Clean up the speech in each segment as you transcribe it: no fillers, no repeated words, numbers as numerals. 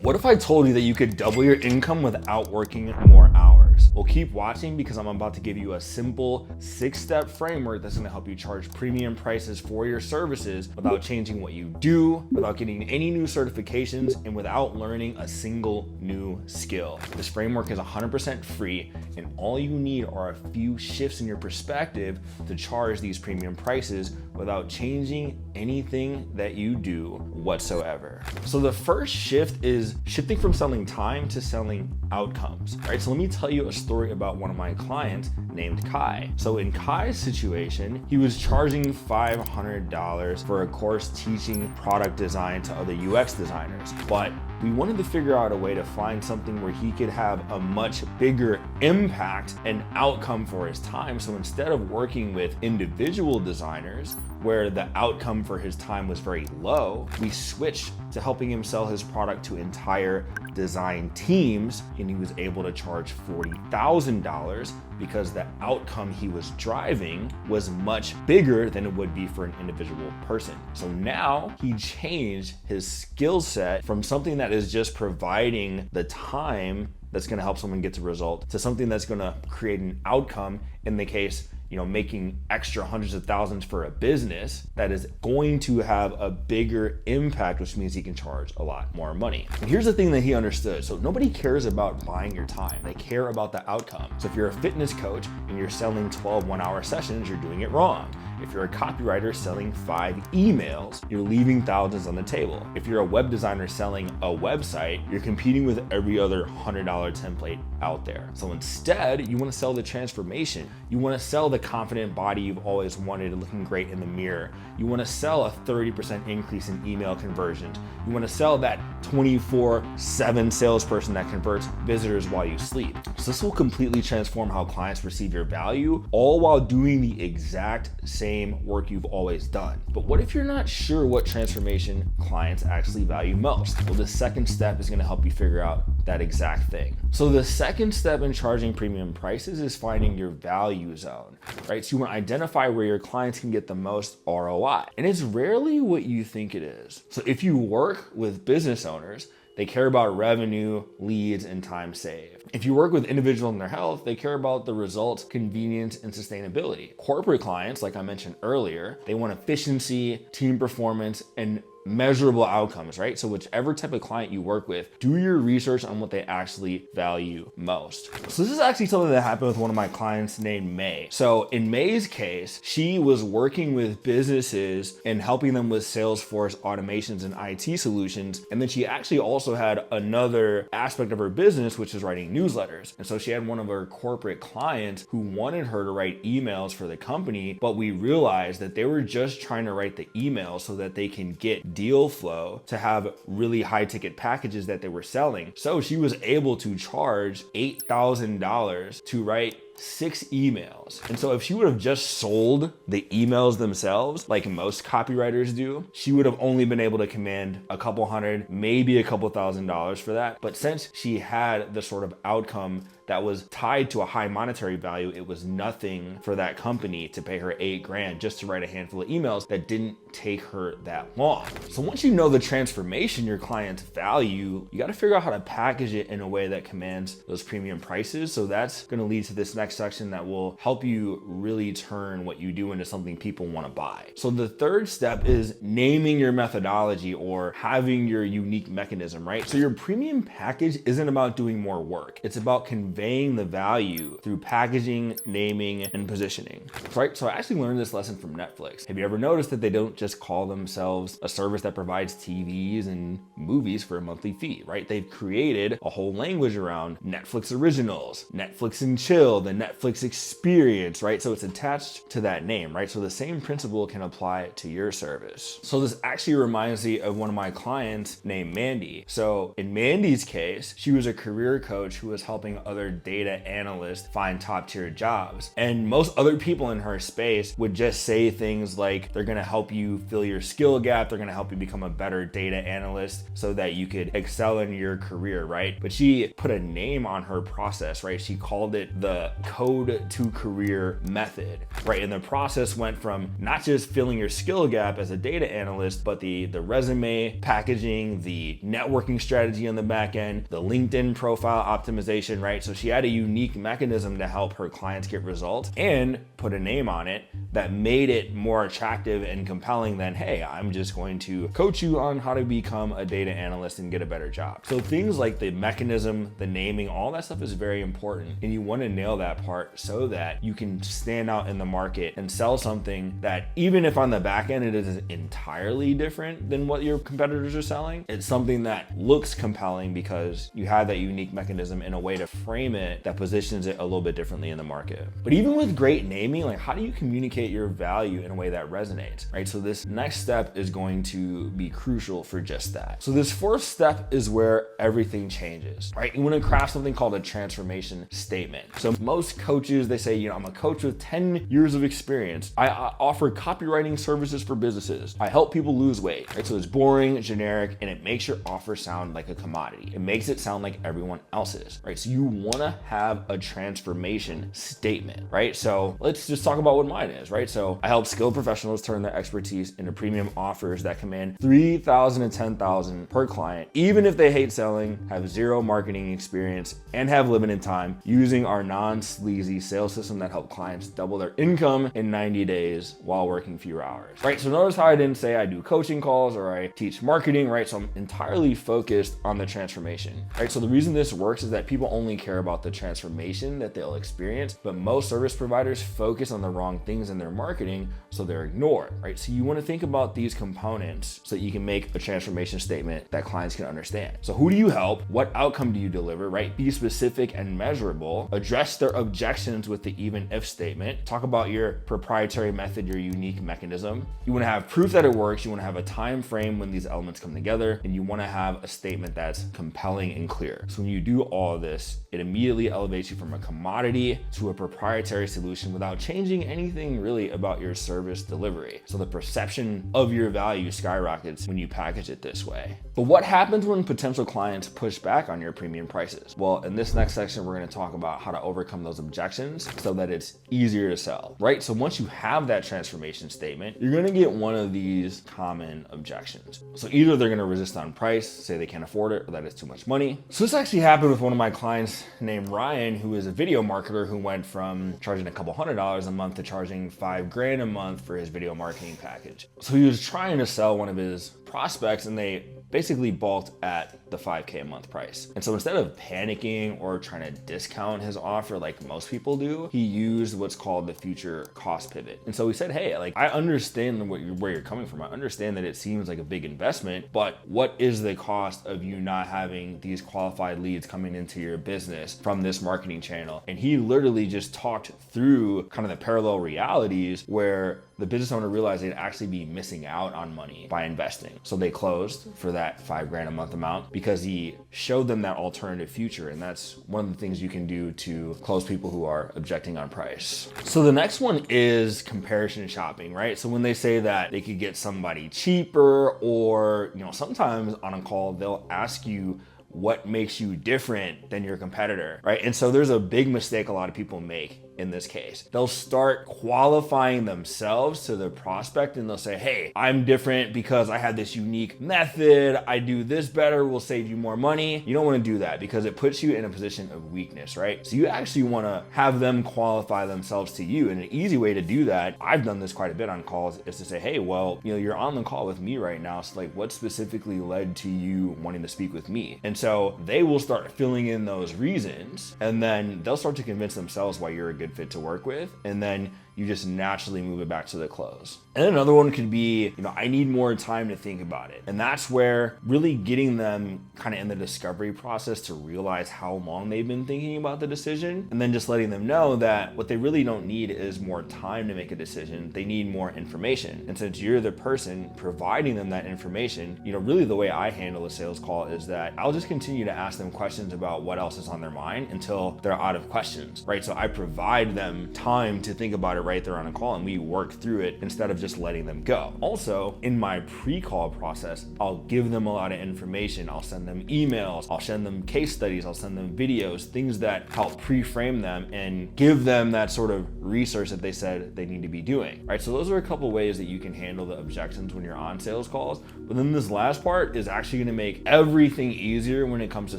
What if I told you that you could double your income without working more hours? Well, keep watching because I'm about to give you a simple 6-step framework that's gonna help you charge premium prices for your services without changing what you do, without getting any new certifications, and without learning a single new skill. This framework is 100% free, and all you need are a few shifts in your perspective to charge these premium prices without changing anything that you do whatsoever. So the first shift is shifting from selling time to selling outcomes, right? So let me tell you a story about one of my clients named Kai. So in Kai's situation, he was charging $500 for a course teaching product design to other UX designers, but we wanted to figure out a way to find something where he could have a much bigger impact and outcome for his time. So instead of working with individual designers where the outcome for his time was very low, we switched to helping him sell his product to entire design teams, and he was able to charge $40,000 because the outcome he was driving was much bigger than it would be for an individual person. So now he changed his skill set from something that is just providing the time that's gonna help someone get to result to something that's gonna create an outcome, in the case, making extra hundreds of thousands for a business that is going to have a bigger impact, which means he can charge a lot more money. And here's the thing that he understood. So nobody cares about buying your time. They care about the outcome. So if you're a fitness coach and you're selling 12 one-hour sessions, you're doing it wrong. If you're a copywriter selling 5 emails, you're leaving thousands on the table. If you're a web designer selling a website, you're competing with every other $100 template out there. So instead, you want to sell the transformation. You want to sell the confident body you've always wanted, looking great in the mirror. You want to sell a 30% increase in email conversions. You want to sell that 24/7 salesperson that converts visitors while you sleep. So this will completely transform how clients perceive your value, all while doing the exact same work you've always done. But what if you're not sure what transformation clients actually value most? Well, the second step is going to help you figure out that exact thing. So the second step in charging premium prices is finding your value zone, right? So you want to identify where your clients can get the most ROI. And it's rarely what you think it is. So if you work with business owners, they care about revenue, leads, and time saved. If you work with individuals in their health, they care about the results, convenience, and sustainability. Corporate clients, like I mentioned earlier, they want efficiency, team performance, and measurable outcomes, right? So whichever type of client you work with, do your research on what they actually value most. So this is actually something that happened with one of my clients named May. So in May's case, she was working with businesses and helping them with Salesforce automations and IT solutions. And then she actually also had another aspect of her business, which is writing newsletters. And so she had one of her corporate clients who wanted her to write emails for the company, but we realized that they were just trying to write the emails so that they can get deal flow to have really high ticket packages that they were selling. So she was able to charge $8,000 to write 6 emails. And so if she would have just sold the emails themselves, like most copywriters do, she would have only been able to command a couple hundred, maybe a couple $1,000s for that. But since she had the sort of outcome that was tied to a high monetary value, it was nothing for that company to pay her $8,000 just to write a handful of emails that didn't take her that long. So once you know the transformation your clients value, you got to figure out how to package it in a way that commands those premium prices. So that's going to lead to this next section that will help you really turn what you do into something people want to buy. So the third step is naming your methodology or having your unique mechanism, right? So your premium package isn't about doing more work. It's about conveying the value through packaging, naming, and positioning, right? So I actually learned this lesson from Netflix. Have you ever noticed that they don't just call themselves a service that provides TVs and movies for a monthly fee, right? They've created a whole language around Netflix originals, Netflix and chill, the Netflix experience, right? So it's attached to that name, right? So the same principle can apply to your service. So this actually reminds me of one of my clients named Mandy. So in Mandy's case, she was a career coach who was helping other data analysts find top tier jobs. And most other people in her space would just say things like, they're gonna help you fill your skill gap, they're gonna help you become a better data analyst so that you could excel in your career, right? But she put a name on her process, right? She called it the code to career method, right? And the process went from not just filling your skill gap as a data analyst, but the resume packaging, the networking strategy on the back end, the LinkedIn profile optimization, right? So she had a unique mechanism to help her clients get results and put a name on it that made it more attractive and compelling than, hey, I'm just going to coach you on how to become a data analyst and get a better job. So things like the mechanism, the naming, all that stuff is very important. And you want to nail that part so that you can stand out in the market and sell something that, even if on the back end it is entirely different than what your competitors are selling, it's something that looks compelling because you have that unique mechanism in a way to frame it that positions it a little bit differently in the market. But even with great naming, like, how do you communicate your value in a way that resonates, right? So this next step is going to be crucial for just that. So this fourth step is where everything changes, right? You want to craft something called a transformation statement. So most coaches, they say, I'm a coach with 10 years of experience. I offer copywriting services for businesses. I help people lose weight, right? So it's boring, generic, and it makes your offer sound like a commodity. It makes it sound like everyone else's, right? So you want to have a transformation statement, right? So let's just talk about what mine is, right? So I help skilled professionals turn their expertise into premium offers that command $3,000 to $10,000 per client, even if they hate selling, have zero marketing experience, and have limited time, using our non-sleazy sales system that help clients double their income in 90 days while working fewer hours, right? So notice how I didn't say I do coaching calls or I teach marketing, right? So I'm entirely focused on the transformation, right? So the reason this works is that people only care about the transformation that they'll experience, but most service providers focus on the wrong things in their marketing, so they're ignored, right? So you want to think about these components so that you can make a transformation statement that clients can understand. So who do you help? What outcome do you deliver, right? Be specific and measurable. Address their objections with the even if statement. Talk about your proprietary method, your unique mechanism. You want to have proof that it works. You want to have a time frame when these elements come together, and you want to have a statement that's compelling and clear. So when you do all of this, it immediately elevates you from a commodity to a proprietary solution without changing anything really about your service delivery. So the perception of your value skyrockets when you package it this way. But what happens when potential clients push back on your premium prices? Well, in this next section, we're going to talk about how to overcome those objections so that it's easier to sell, right? So once you have that transformation statement, you're going to get one of these common objections. So either they're going to resist on price, say they can't afford it, or that it's too much money. So this actually happened with one of my clients named Ryan, who is a video marketer who went from charging a couple $100s a month to charging $5,000 a month for his video marketing package. So he was trying to sell one of his prospects, and they basically balked at the $5K a month price. And so instead of panicking or trying to discount his offer like most people do, he used what's called the future cost pivot. And so he said, hey, like, I understand where you're coming from. I understand that it seems like a big investment, but what is the cost of you not having these qualified leads coming into your business from this marketing channel? And he literally just talked through kind of the parallel realities where the business owner realized they'd actually be missing out on money by investing. So they closed for that $5,000 a month amount because he showed them that alternative future. And that's one of the things you can do to close people who are objecting on price. So the next one is comparison shopping, right? So when they say that they could get somebody cheaper, or, sometimes on a call, they'll ask you, what makes you different than your competitor, right? And so there's a big mistake a lot of people make in this case. They'll start qualifying themselves to the prospect, and they'll say, hey, I'm different because I have this unique method. I do this better, will save you more money. You don't want to do that because it puts you in a position of weakness, right? So you actually want to have them qualify themselves to you. And an easy way to do that, I've done this quite a bit on calls, is to say, hey, well, you're on the call with me right now. So like, what specifically led to you wanting to speak with me? And so they will start filling in those reasons, and then they'll start to convince themselves why you're a good fit to work with, and then you just naturally move it back to the close. And another one could be, I need more time to think about it. And that's where really getting them kind of in the discovery process to realize how long they've been thinking about the decision, and then just letting them know that what they really don't need is more time to make a decision. They need more information. And since you're the person providing them that information, really the way I handle a sales call is that I'll just continue to ask them questions about what else is on their mind until they're out of questions, right? So I provide them time to think about it it right there on a call and we work through it instead of just letting them go. Also, in my pre-call process, I'll give them a lot of information. I'll send them emails, I'll send them case studies, I'll send them videos, things that help pre-frame them and give them that sort of research that they said they need to be doing, right? So those are a couple ways that you can handle the objections when you're on sales calls. But then this last part is actually gonna make everything easier when it comes to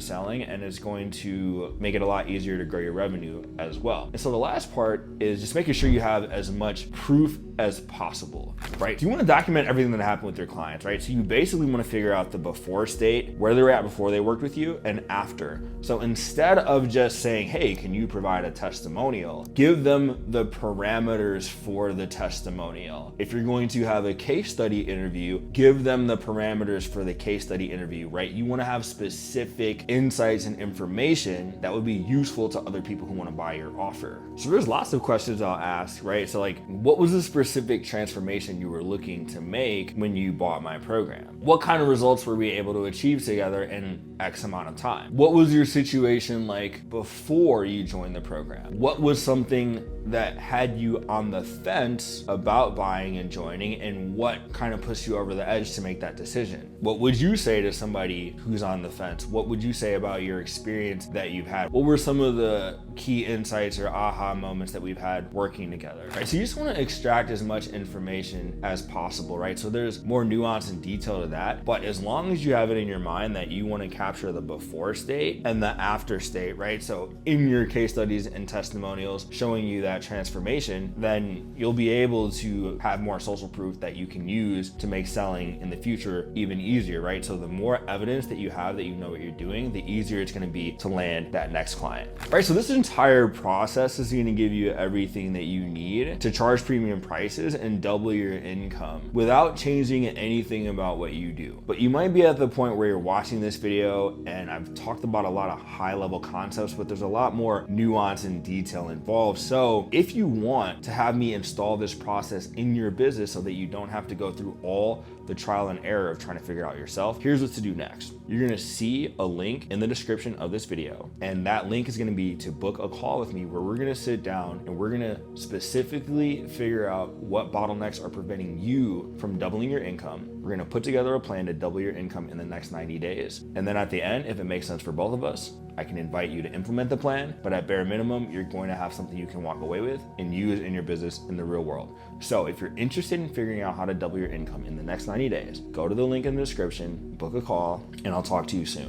selling, and it's going to make it a lot easier to grow your revenue as well. And so the last part is just making sure you have as much proof as possible, right? So you want to document everything that happened with your clients, right? So you basically want to figure out the before state, where they were at before they worked with you, and after. So instead of just saying, hey, can you provide a testimonial, give them the parameters for the testimonial. If you're going to have a case study interview, give them the parameters for the case study interview, right? You want to have specific insights and information that would be useful to other people who want to buy your offer. So there's lots of questions I'll ask, right? So like, what was the specific transformation you were looking to make when you bought my program? What kind of results were we able to achieve together in X amount of time? What was your situation like before you joined the program? What was something that had you on the fence about buying and joining, and what kind of pushed you over the edge to make that decision? What would you say to somebody who's on the fence? What would you say about your experience that you've had? What were some of the key insights or aha moments that we've had working together, right? So you just want to extract as much information as possible, right? So there's more nuance and detail to that, but as long as you have it in your mind that you want to capture the before state and the after state, right? So in your case studies and testimonials showing you that transformation, then you'll be able to have more social proof that you can use to make selling in the future even easier, right? So the more evidence that you have that you know what you're doing, the easier it's going to be to land that next client, right? So this entire process is going to give you everything that you need to charge premium prices and double your income without changing anything about what you do. But you might be at the point where you're watching this video and I've talked about a lot of high level concepts, but there's a lot more nuance and detail involved. So if you want to have me install this process in your business so that you don't have to go through all the trial and error of trying to figure it out yourself, here's what to do next. You're gonna see a link in the description of this video, and that link is gonna be to book a call with me where we're gonna sit down and we're gonna specifically figure out what bottlenecks are preventing you from doubling your income. We're gonna put together a plan to double your income in the next 90 days. And then at the end, if it makes sense for both of us, I can invite you to implement the plan, but at bare minimum, you're going to have something you can walk away with and use in your business in the real world. So if you're interested in figuring out how to double your income in the next 90 days, go to the link in the description, book a call, and I'll talk to you soon.